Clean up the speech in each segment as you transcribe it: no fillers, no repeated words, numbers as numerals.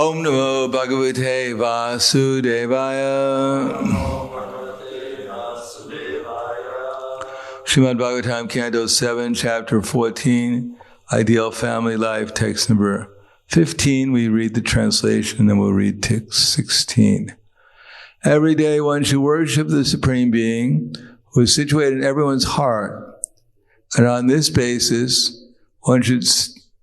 Om Namo Bhagavate Vasudevaya. Srimad Bhagavatam, Canto 7, Chapter 14, Ideal Family Life, text number 15. We read the translation, and then we'll read text 16. Every day one should worship the Supreme Being who is situated in everyone's heart. And on this basis, one should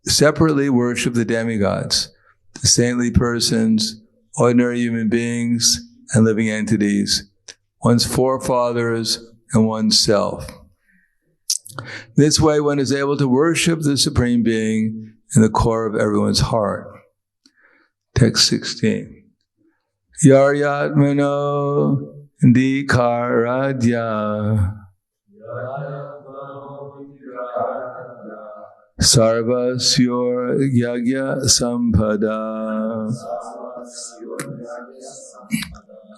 separately worship the demigods, the saintly persons, ordinary human beings, and living entities, one's forefathers, and oneself. This way one is able to worship the Supreme Being in the core of everyone's heart. Text 16. Yaryatmano dikaradya sarvasyor yagya sampada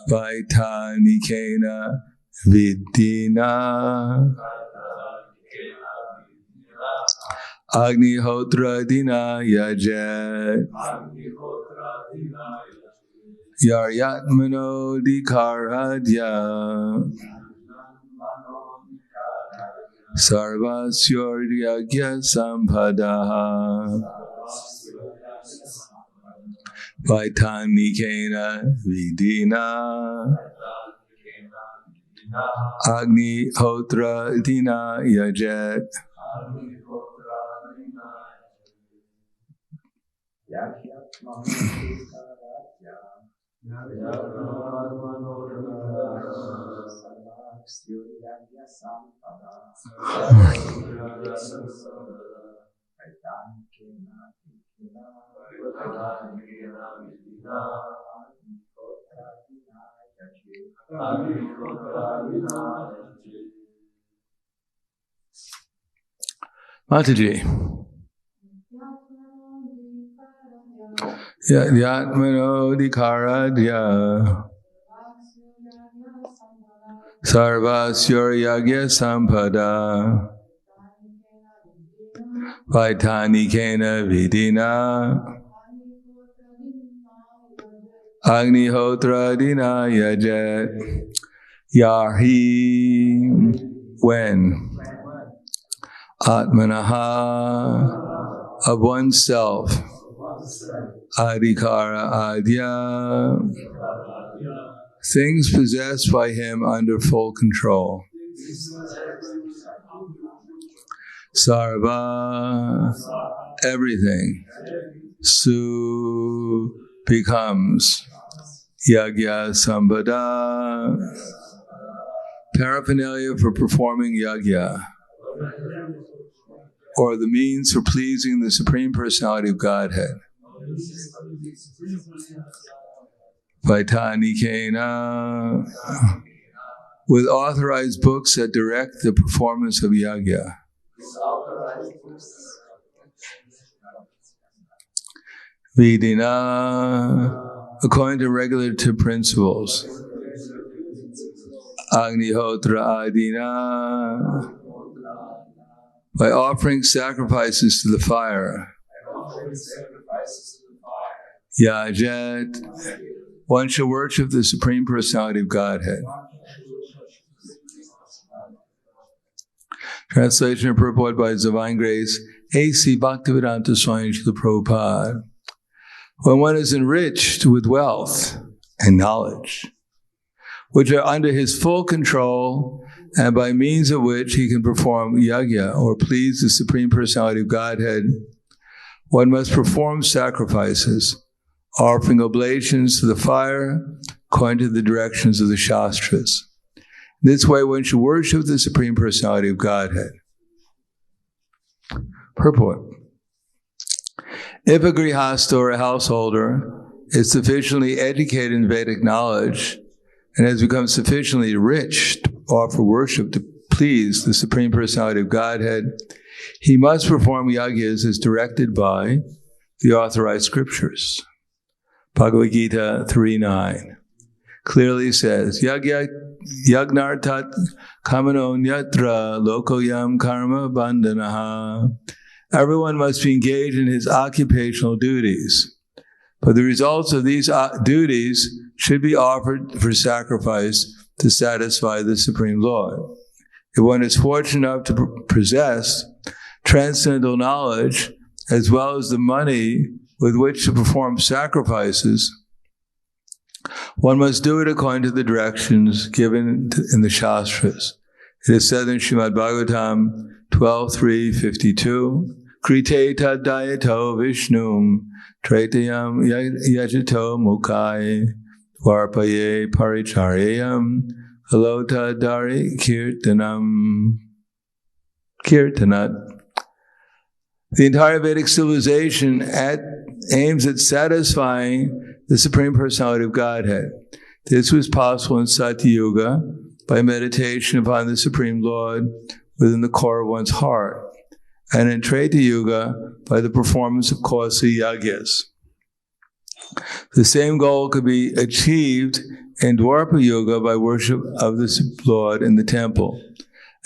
vaitanikena viddina Agnihotra dina yajet Yaryatmano dikaradya Sarvasyorgyagya sampadaha Vaitanikena vidina Agnihotra dina yajet Mataji. Yatmano dikaradya Sarvasyorgyagya sampada Vaitanikena vidina Agnihotra dina yajet Yahi when Atmanaha of oneself Adhikara adya things possessed by him under full control. Sarva everything. Su becomes. Yagya sambhada paraphernalia for performing yagya, or the means for pleasing the Supreme Personality of Godhead. Vaitanikena, with authorized books that direct the performance of yagya. Vidina, according to regulative principles. Agnihotra adina, by offering sacrifices to the fire. Yajet, one should worship the Supreme Personality of Godhead. Translation and purport by His Divine Grace, A.C. Bhaktivedanta Swami Srila Prabhupada. When one is enriched with wealth and knowledge, which are under his full control, and by means of which he can perform yagya, or please the Supreme Personality of Godhead, one must perform sacrifices, offering oblations to the fire, according to the directions of the Shastras. This way one should worship the Supreme Personality of Godhead. Purport. If a grihastha or a householder is sufficiently educated in Vedic knowledge and has become sufficiently rich to offer worship to please the Supreme Personality of Godhead, he must perform yagyas as directed by the authorized scriptures. Bhagavad Gita 3:9 clearly says, Yagnartat kamano nyatra lokoyam karma bandhanaha. Everyone must be engaged in his occupational duties, But the results of these duties should be offered for sacrifice to satisfy the Supreme Lord. If one is fortunate enough to possess transcendental knowledge, as well as the money with which to perform sacrifices, one must do it according to the directions given in the Shastras. It is said in Srimad Bhagavatam 12.3.52, Krite tadayato vishnum traitayam yajato mukai varpaye paricharyam halota dari kirtanat. The entire Vedic civilization aims at satisfying the Supreme Personality of Godhead. This was possible in Satya Yuga by meditation upon the Supreme Lord within the core of one's heart, and in Treta Yuga by the performance of costly yagyas. The same goal could be achieved in Dwapara Yuga by worship of the Lord in the temple.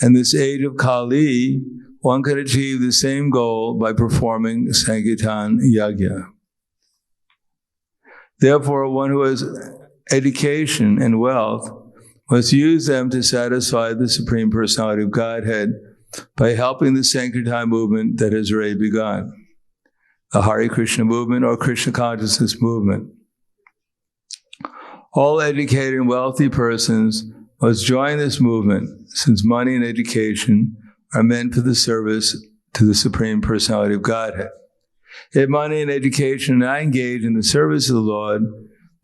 In this age of Kali, one could achieve the same goal by performing Sankirtan Yagya. Therefore, one who has education and wealth must use them to satisfy the Supreme Personality of Godhead by helping the Sankirtan movement that has already begun, the Hare Krishna movement or Krishna consciousness movement. All educated and wealthy persons must join this movement, since money and education are meant for the service to the Supreme Personality of Godhead. If money and education are not engaged in the service of the Lord,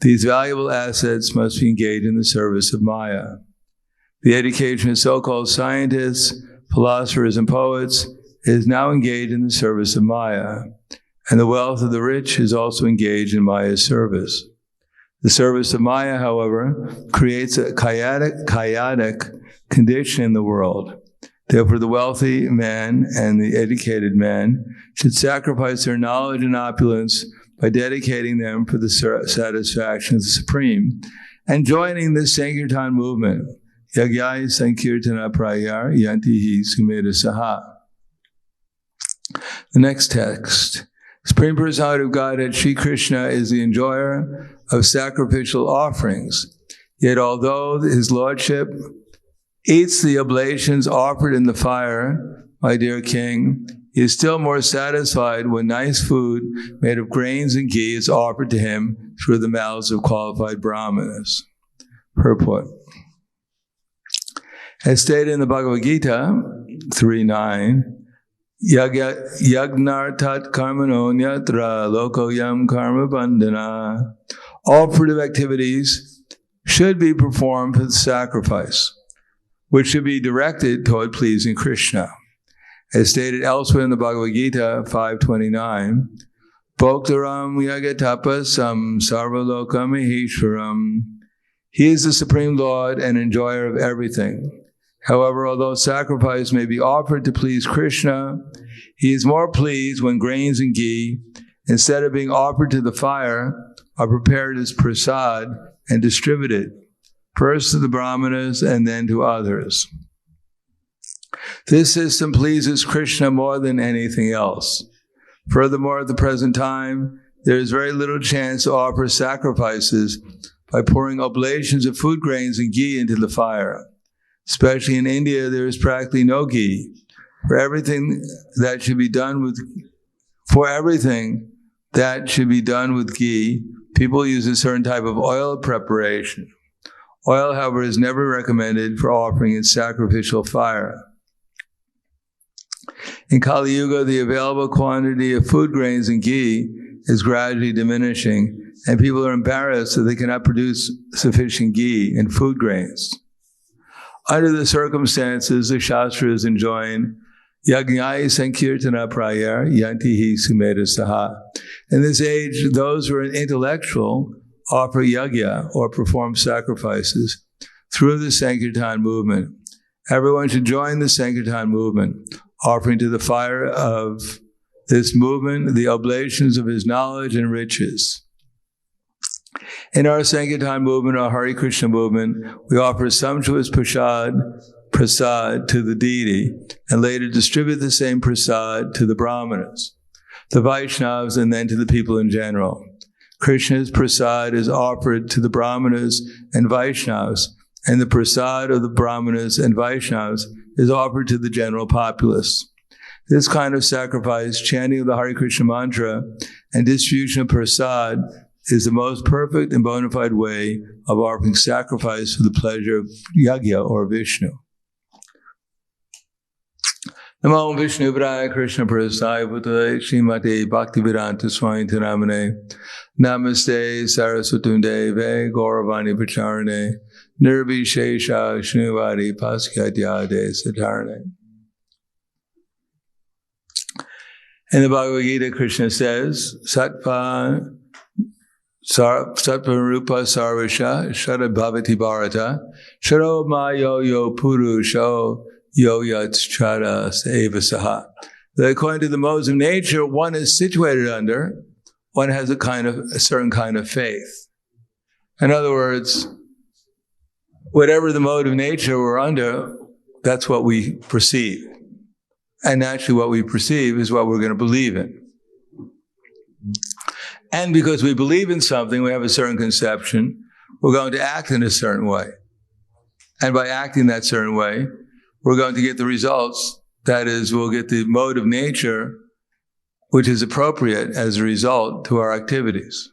these valuable assets must be engaged in the service of Maya. The education of so-called scientists, philosophers, and poets is now engaged in the service of Maya, and the wealth of the rich is also engaged in Maya's service. The service of Maya, however, creates a chaotic condition in the world. Therefore, the wealthy man and the educated man should sacrifice their knowledge and opulence by dedicating them for the satisfaction of the Supreme and joining the Sankirtan movement. Yagyai Sankirtana Prayar Yantihi Sumeda Saha. The next text. Supreme Personality of Godhead, Sri Krishna, is the enjoyer of sacrificial offerings. Yet although his lordship eats the oblations offered in the fire, my dear king, he is still more satisfied when nice food made of grains and ghee is offered to him through the mouths of qualified brahmanas. Purport. As stated in the Bhagavad Gita 3.9, Yagnartat karmano nyatra lokoyam karma bandhana. All fruitive activities should be performed for the sacrifice, which should be directed toward pleasing Krishna. As stated elsewhere in the Bhagavad Gita 5.29, Bhoktaram yagatapasam sarvalokam maheshwaram. He is the Supreme Lord and enjoyer of everything. However, although sacrifice may be offered to please Krishna, he is more pleased when grains and ghee, instead of being offered to the fire, are prepared as prasad and distributed, first to the brahmanas and then to others. This system pleases Krishna more than anything else. Furthermore, at the present time, there is very little chance to offer sacrifices by pouring oblations of food grains and ghee into the fire. Especially in India, there is practically no ghee. For everything that should be done with ghee, people use a certain type of oil preparation. Oil, however, is never recommended for offering in sacrificial fire. In Kali Yuga, the available quantity of food grains and ghee is gradually diminishing, and people are embarrassed that they cannot produce sufficient ghee and food grains. Under the circumstances, the Shastras enjoin Yagnai Sankirtana Prayar Yantihi Sumeda Saha. In this age, those who are intellectual offer yagya or perform sacrifices through the Sankirtan movement. Everyone should join the Sankirtan movement, offering to the fire of this movement the oblations of his knowledge and riches. In our Sankirtan movement, our Hare Krishna movement, we offer sumptuous prasad to the deity and later distribute the same prasad to the brahmanas, the Vaishnavas, and then to the people in general. Krishna's prasad is offered to the Brahmanas and Vaishnavas, and the prasad of the Brahmanas and Vaishnavas is offered to the general populace. This kind of sacrifice, chanting of the Hare Krishna mantra, and distribution of prasad is the most perfect and bona fide way of offering sacrifice for the pleasure of Yajna or Vishnu. Namo Vishnu Praya Krishna Prasaya Putale Srimate Bhaktivedanta Swami Tiramane Namaste Saraswatunde Ve Gauravani Pacharane Nirvishesha Shnuvadi Paskyadyade Satarane. In the Bhagavad Gita, Krishna says, Sattva Rupa Sarvasha Shara Bhavati Bharata Sharo Mayo Yo Purusho Yo Yatschara Sevasaha. That according to the modes of nature, one is situated under, one has a certain kind of faith. In other words, whatever the mode of nature we're under, that's what we perceive. And naturally what we perceive is what we're going to believe in. And because we believe in something, we have a certain conception, we're going to act in a certain way. And by acting that certain way, we're going to get the results. That is, we'll get the mode of nature which is appropriate as a result to our activities.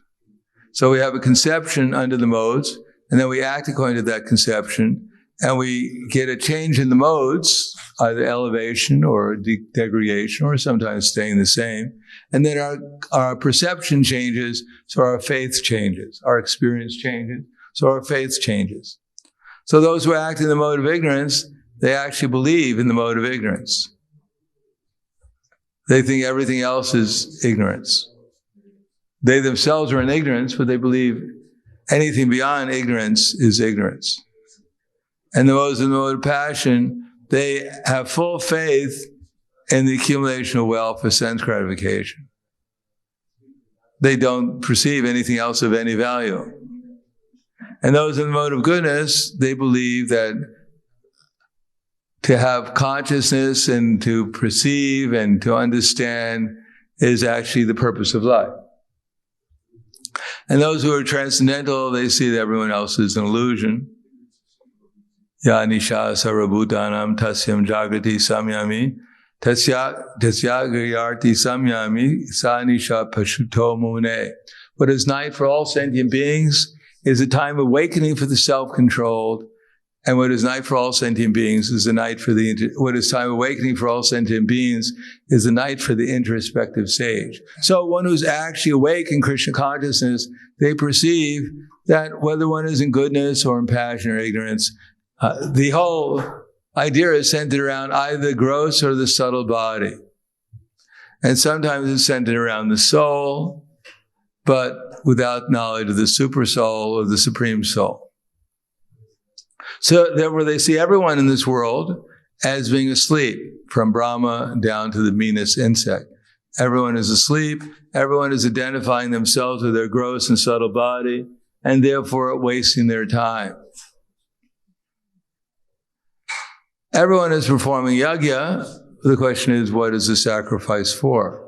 So we have a conception under the modes, and then we act according to that conception, and we get a change in the modes, either elevation or degradation, or sometimes staying the same. And then our perception changes, so our faith changes. Our experience changes, so our faith changes. So those who act in the mode of ignorance, they actually believe in the mode of ignorance. They think everything else is ignorance. They themselves are in ignorance, but they believe anything beyond ignorance is ignorance. And those in the mode of passion, they have full faith in the accumulation of wealth for sense gratification. They don't perceive anything else of any value. And those in the mode of goodness, they believe that to have consciousness and to perceive and to understand is actually the purpose of life. And those who are transcendental, they see that everyone else is an illusion. Ya nisha sarvabhutanam tasyam jagrati samyami tasyagayarti samyami sa nisha pashuto mune. What is night for all sentient beings is a time of awakening for the self-controlled. And what is night for all sentient beings is the night for what is time awakening for all sentient beings is the night for the introspective sage. So one who's actually awake in Krishna consciousness, they perceive that whether one is in goodness or in passion or ignorance, the whole idea is centered around either the gross or the subtle body. And sometimes it's centered around the soul, but without knowledge of the super soul or the supreme soul. So therefore they see everyone in this world as being asleep, from Brahma down to the meanest insect. Everyone is asleep, everyone is identifying themselves with their gross and subtle body, and therefore wasting their time. Everyone is performing yajna. The question is, what is the sacrifice for?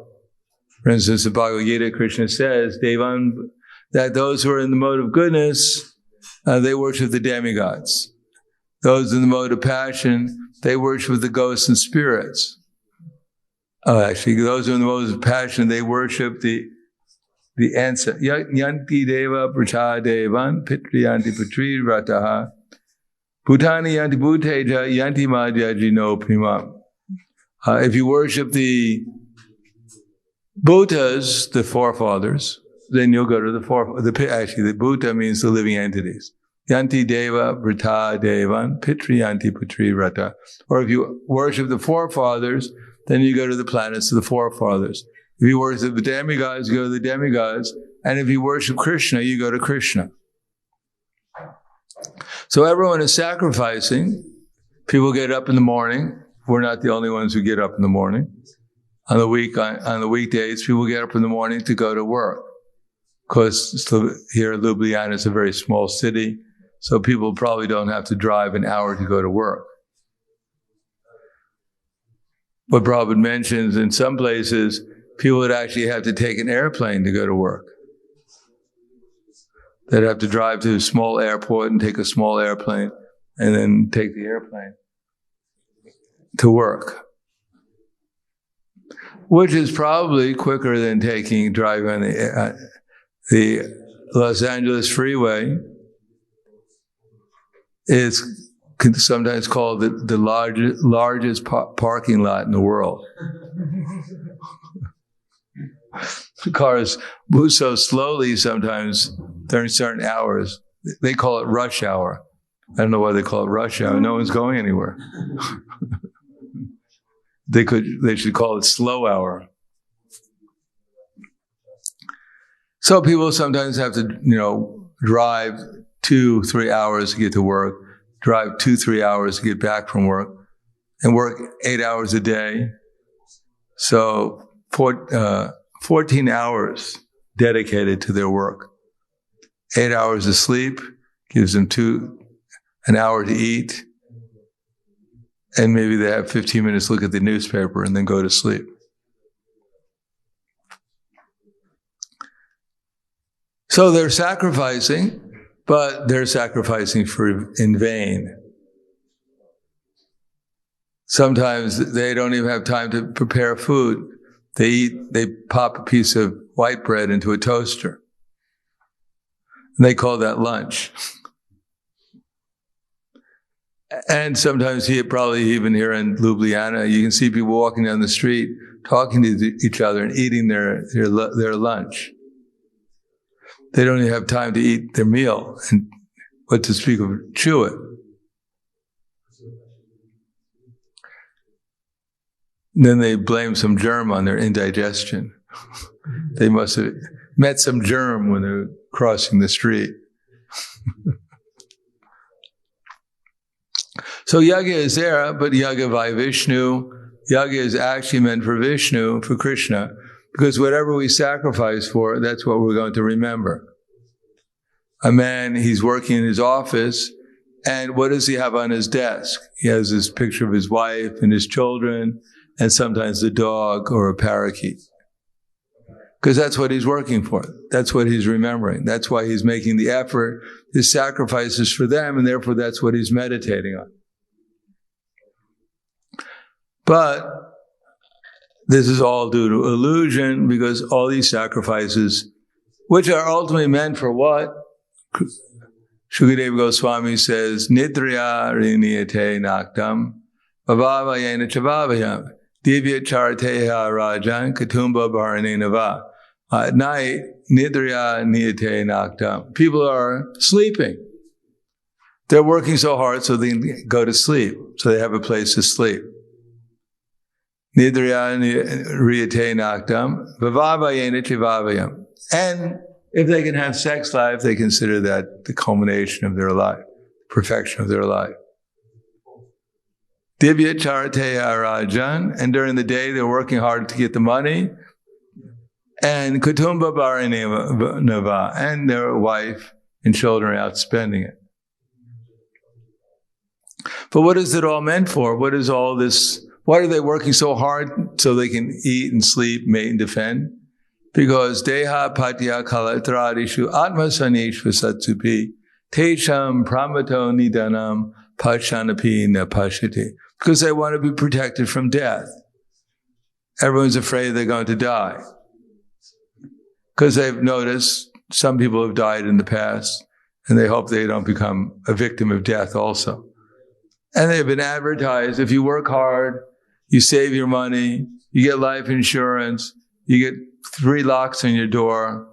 For instance, the Bhagavad Gita, Krishna says, Devan, that those who are in the mode of goodness, they worship the demigods. Those in the mode of passion, they worship the ghosts and spirits. Actually, those who are in the mode of passion, they worship the ancestor. Yanti deva pracha devan pitri yanti patri rataha bhutani yanti bhuteja yanti madhya jino primam. If you worship the Bhutas, the forefathers, then you'll go to the forefathers. Actually, the Bhuta means the living entities. Yanti deva vrata devan pitri yanti putri rata. Or if you worship the forefathers, then you go to the planets of the forefathers. If you worship the demigods, you go to the demigods. And if you worship Krishna, you go to Krishna. So everyone is sacrificing. People get up in the morning. We're not the only ones who get up in the morning. On the weekdays, people get up in the morning to go to work. Because here Ljubljana is a very small city, so people probably don't have to drive an hour to go to work. What Prabhupada mentions, in some places, people would actually have to take an airplane to go to work. that have to drive to a small airport and take a small airplane and then take the airplane to work, which is probably quicker than driving on the Los Angeles freeway. Is sometimes called the largest parking lot in the world. The cars move so slowly sometimes during certain hours. They call it rush hour. I don't know why they call it rush hour. No one's going anywhere. They should call it slow hour. So people sometimes have to, drive 2-3 hours to get to work, drive 2-3 hours to get back from work, and work 8 hours a day. So 14 hours dedicated to their work. 8 hours of sleep gives them an hour to eat, and maybe they have 15 minutes to look at the newspaper and then go to sleep. So they're sacrificing, but they're sacrificing in vain. Sometimes they don't even have time to prepare food. They pop a piece of white bread into a toaster. And they call that lunch. And sometimes probably even here in Ljubljana, you can see people walking down the street, talking to each other and eating their lunch. They don't even have time to eat their meal, and what to speak of chew it. Then they blame some germ on their indigestion. They must have met some germ when they're crossing the street. So yaga is there, but yaga by Vishnu. Yaga is actually meant for Vishnu, for Krishna, because whatever we sacrifice for, that's what we're going to remember. A man, he's working in his office, and what does he have on his desk? He has this picture of his wife and his children, and sometimes a dog or a parakeet. Because that's what he's working for. That's what he's remembering. That's why he's making the effort. His sacrifice is for them, and therefore that's what he's meditating on. But this is all due to illusion, because all these sacrifices, which are ultimately meant for what? Shukadeva Goswami says, Nidriya riniyate naktam, bhavavayena chavavayam, divya charateha rajan, katumba bharanenava. At night, nidriya niyate naktam. People are sleeping. They're working so hard so they can go to sleep, so they have a place to sleep. Nidriya riyate naktam, bhavavayena chavavayam. And if they can have sex life, they consider that the culmination of their life, perfection of their life. Divya charateya rajan, and during the day they're working hard to get the money. And kutumba bharaneva, and their wife and children are out spending it. But what is it all meant for? What is all this? Why are they working so hard so they can eat and sleep, mate and defend? Because deha patya kalatradishu atmasanishva satsupi tesham pramato nidanam pachanapi na pashati. Because they want to be protected from death. Everyone's afraid they're going to die. Because they've noticed some people have died in the past, and they hope they don't become a victim of death also. And they've been advertised, if you work hard, you save your money, you get life insurance, you get 3 locks on your door,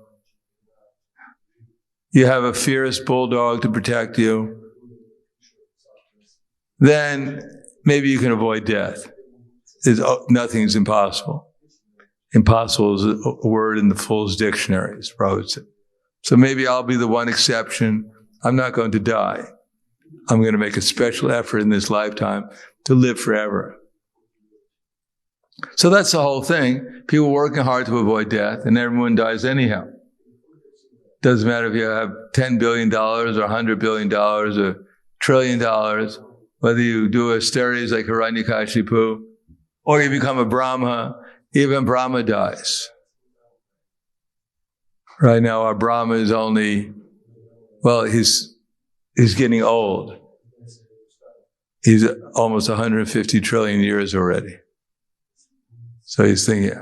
you have a fierce bulldog to protect you, then maybe you can avoid death. Nothing's impossible. Impossible is a word in the Fool's Dictionary, as Prabhupada said. So maybe I'll be the one exception. I'm not going to die. I'm going to make a special effort in this lifetime to live forever. So that's the whole thing. People working hard to avoid death, and everyone dies anyhow. Doesn't matter if you have $10 billion or $100 billion or $1 trillion, whether you do austerities like Hiranyakashipu, or you become a Brahma. Even Brahma dies. Right now, our Brahma is only Well, he's getting old. He's almost 150 trillion years already. So he's thinking,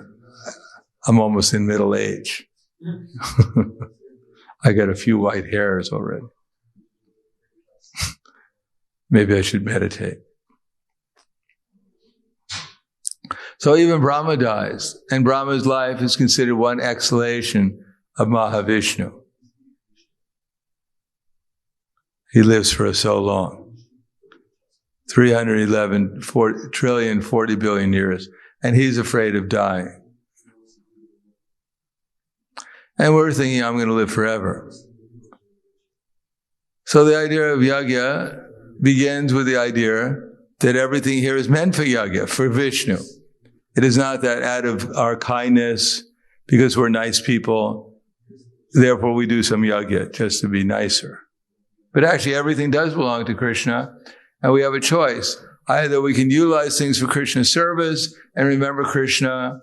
I'm almost in middle age. I got a few white hairs already. Maybe I should meditate. So even Brahma dies, and Brahma's life is considered one exhalation of Mahavishnu. He lives for so long. 311 trillion, 40 billion years. And he's afraid of dying. And we're thinking, I'm going to live forever. So the idea of yajna begins with the idea that everything here is meant for yajna, for Vishnu. It is not that out of our kindness, because we're nice people, therefore we do some yajna just to be nicer. But actually everything does belong to Krishna, and we have a choice. Either we can utilize things for Krishna's service and remember Krishna,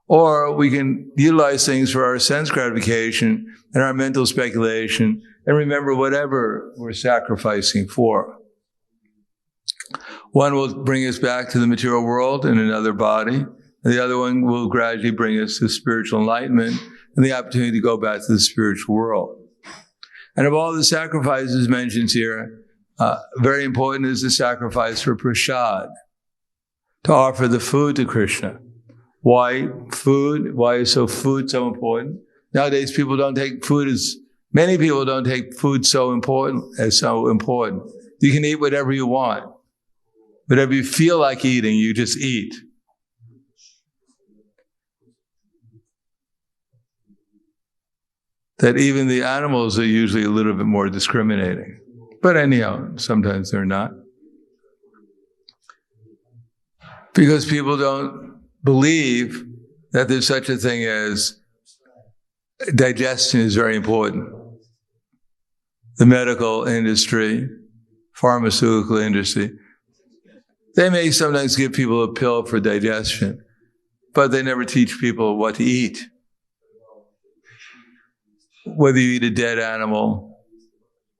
or we can utilize things for our sense gratification and our mental speculation and remember whatever we're sacrificing for. One will bring us back to the material world in another body, and the other one will gradually bring us to spiritual enlightenment and the opportunity to go back to the spiritual world. And of all the sacrifices mentioned here, very important is the sacrifice for prasad, to offer the food to Krishna. Why food? Why is food so important? Nowadays, many people don't take food so important. You can eat whatever you want. Whatever you feel like eating, you just eat. That even the animals are usually a little bit more discriminating. But anyhow, sometimes they're not. Because people don't believe that there's such a thing as digestion is very important. The medical industry, pharmaceutical industry, they may sometimes give people a pill for digestion, but they never teach people what to eat. Whether you eat a dead animal,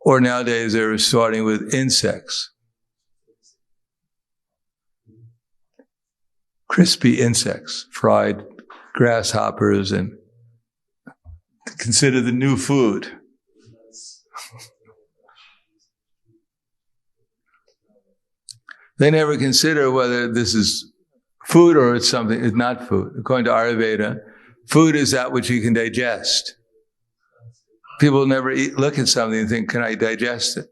or nowadays they're starting with insects. Crispy insects, fried grasshoppers, and consider the new food. They never consider whether this is food or it's not food. According to Ayurveda, food is that which you can digest. People never look at something and think, can I digest it?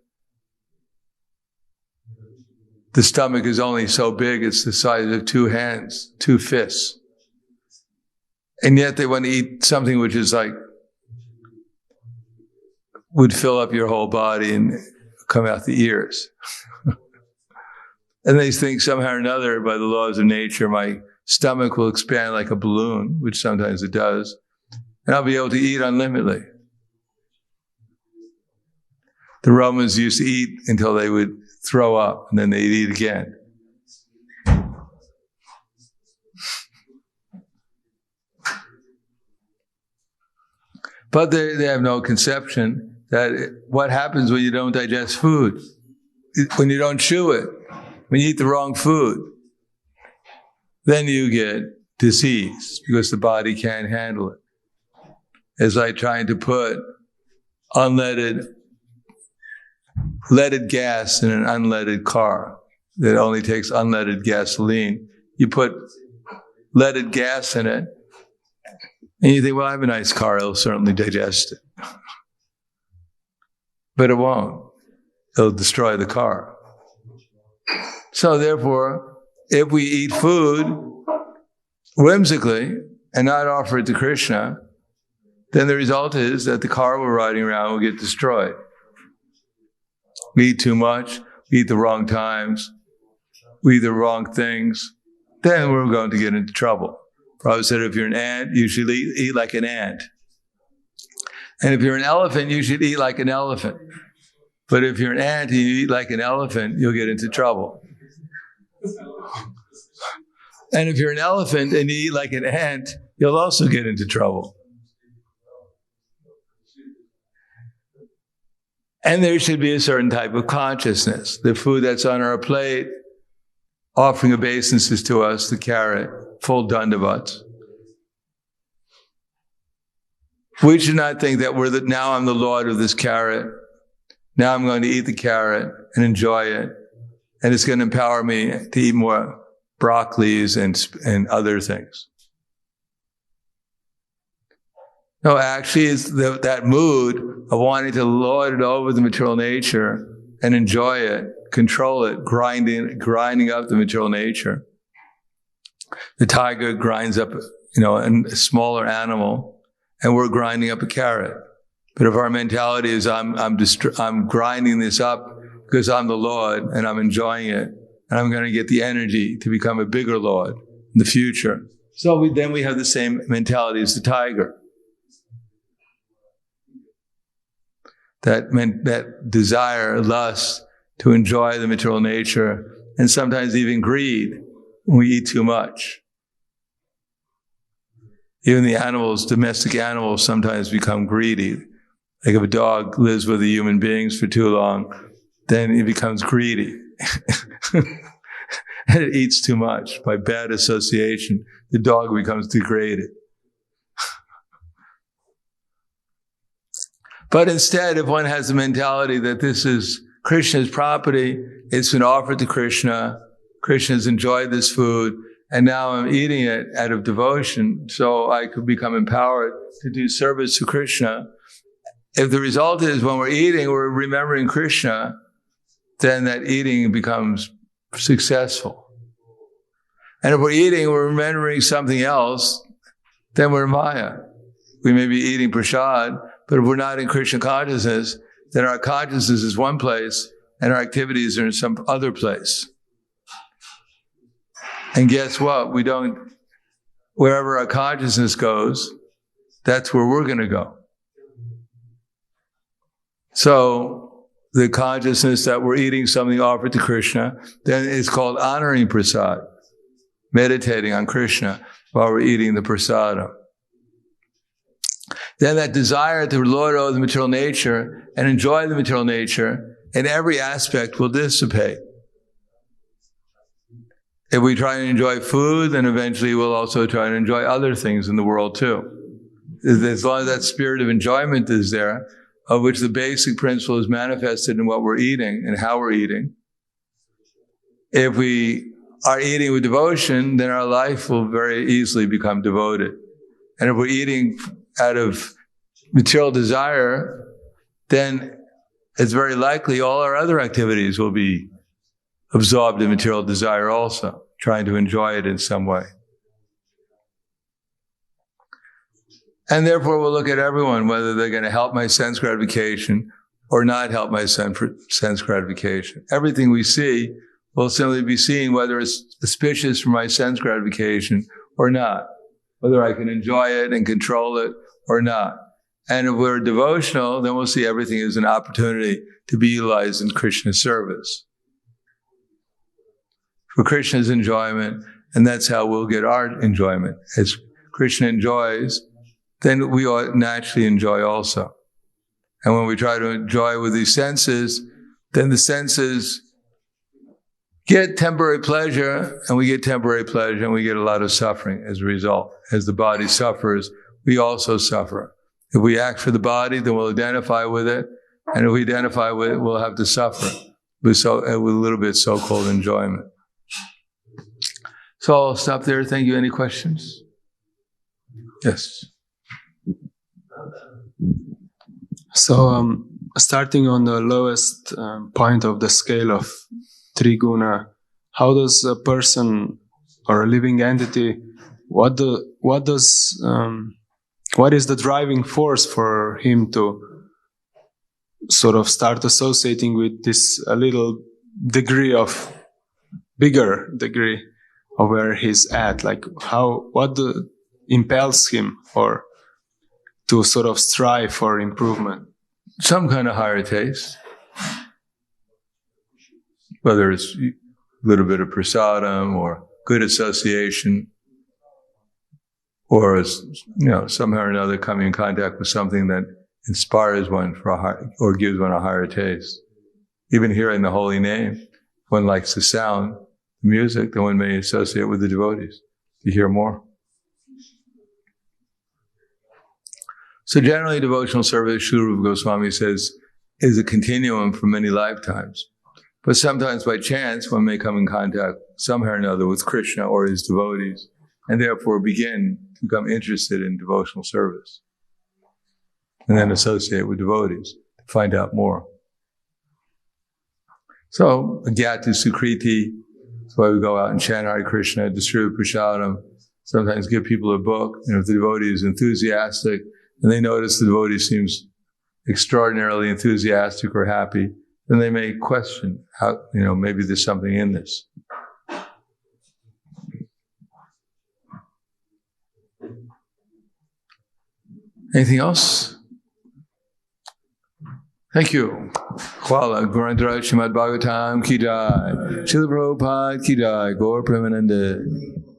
The stomach is only so big, it's the size of 2 hands, 2 fists. And yet they want to eat something which is would fill up your whole body and come out the ears. And they think somehow or another, by the laws of nature, my stomach will expand like a balloon, which sometimes it does, and I'll be able to eat unlimitedly. The Romans used to eat until they would throw up, and then they'd eat again. But they have no conception that what happens when you don't digest food, when you don't chew it, when you eat the wrong food, then you get disease because the body can't handle it. It's like trying to put leaded gas in an unleaded car that only takes unleaded gasoline. You put leaded gas in it, and you think, well, I have a nice car, it'll certainly digest it. But it won't. It'll destroy the car. So therefore, if we eat food whimsically and not offer it to Krishna, then the result is that the car we're riding around will get destroyed. We eat too much, we eat the wrong times, we eat the wrong things, then we're going to get into trouble. Prabhupada said, if you're an ant, you should eat like an ant. And if you're an elephant, you should eat like an elephant. But if you're an ant and you eat like an elephant, you'll get into trouble. And if you're an elephant and you eat like an ant, you'll also get into trouble. And there should be a certain type of consciousness. The food that's on our plate, offering obeisances to us, the carrot, full dandavats. We should not think that now I'm the Lord of this carrot. Now I'm going to eat the carrot and enjoy it. And it's going to empower me to eat more broccolis and other things. No, actually, it's that mood of wanting to lord it over the material nature and enjoy it, control it, grinding up the material nature. The tiger grinds up, a smaller animal, and we're grinding up a carrot. But if our mentality is, I'm grinding this up because I'm the Lord and I'm enjoying it, and I'm going to get the energy to become a bigger Lord in the future. So then we have the same mentality as the tiger. That desire, lust to enjoy the material nature, and sometimes even greed when we eat too much. Even the animals, domestic animals, sometimes become greedy. Like if a dog lives with the human beings for too long, then it becomes greedy. And it eats too much. By bad association, the dog becomes degraded. But instead, if one has the mentality that this is Krishna's property, it's been offered to Krishna, Krishna has enjoyed this food, and now I'm eating it out of devotion, so I could become empowered to do service to Krishna. If the result is when we're eating, we're remembering Krishna, then that eating becomes successful. And if we're eating, we're remembering something else, then we're Maya. We may be eating prasad, but if we're not in Krishna consciousness, then our consciousness is one place and our activities are in some other place. And guess what? Wherever our consciousness goes, that's where we're going to go. So the consciousness that we're eating something offered to Krishna, then it's called honoring prasad, meditating on Krishna while we're eating the prasadam. Then that desire to lord over the material nature and enjoy the material nature in every aspect will dissipate. If we try and enjoy food, then eventually we'll also try and enjoy other things in the world too. As long as that spirit of enjoyment is there, of which the basic principle is manifested in what we're eating and how we're eating. If we are eating with devotion, then our life will very easily become devoted. And if we're eating out of material desire, then it's very likely all our other activities will be absorbed in material desire also, trying to enjoy it in some way. And therefore we'll look at everyone, whether they're going to help my sense gratification or not help my sense gratification. Everything we see will simply be seen whether it's auspicious for my sense gratification or not, whether I can enjoy it and control it or not. And if we're devotional, then we'll see everything as an opportunity to be utilized in Krishna's service. For Krishna's enjoyment, and that's how we'll get our enjoyment. As Krishna enjoys, then we ought naturally enjoy also. And when we try to enjoy with these senses, then the senses get temporary pleasure, and we get temporary pleasure, and we get a lot of suffering as a result. As the body suffers, we also suffer. If we act for the body, then we'll identify with it, and if we identify with it, we'll have to suffer with a little bit so-called enjoyment. So I'll stop there. Thank you. Any questions? Yes. So, starting on the lowest point of the scale of Triguna, how does a person or a living entity, what is the driving force for him to sort of start associating with this bigger degree of where he's at? Like what impels him or to sort of strive for improvement? Some kind of higher taste. Whether it's a little bit of prasadam or good association, or somehow or another coming in contact with something that inspires one or gives one a higher taste. Even hearing the holy name, if one likes the sound, the music, then one may associate with the devotees to hear more. So generally, devotional service, Srila Rupa Goswami says, is a continuum for many lifetimes. But sometimes by chance, one may come in contact somehow or another with Krishna or his devotees, and therefore begin to become interested in devotional service. And then associate with devotees to find out more. So, Agyati Sukriti, that's why we go out and chant Hare Krishna, distribute prasadam, sometimes give people a book, and if the devotee is enthusiastic, and they notice the devotee seems extraordinarily enthusiastic or happy, then they may question how, maybe there's something in this. Anything else? Thank you. Hvala. Gurandra Srimad Bhagavatam ki jai. Srila Prabhupada ki jai. Gaur Premanande.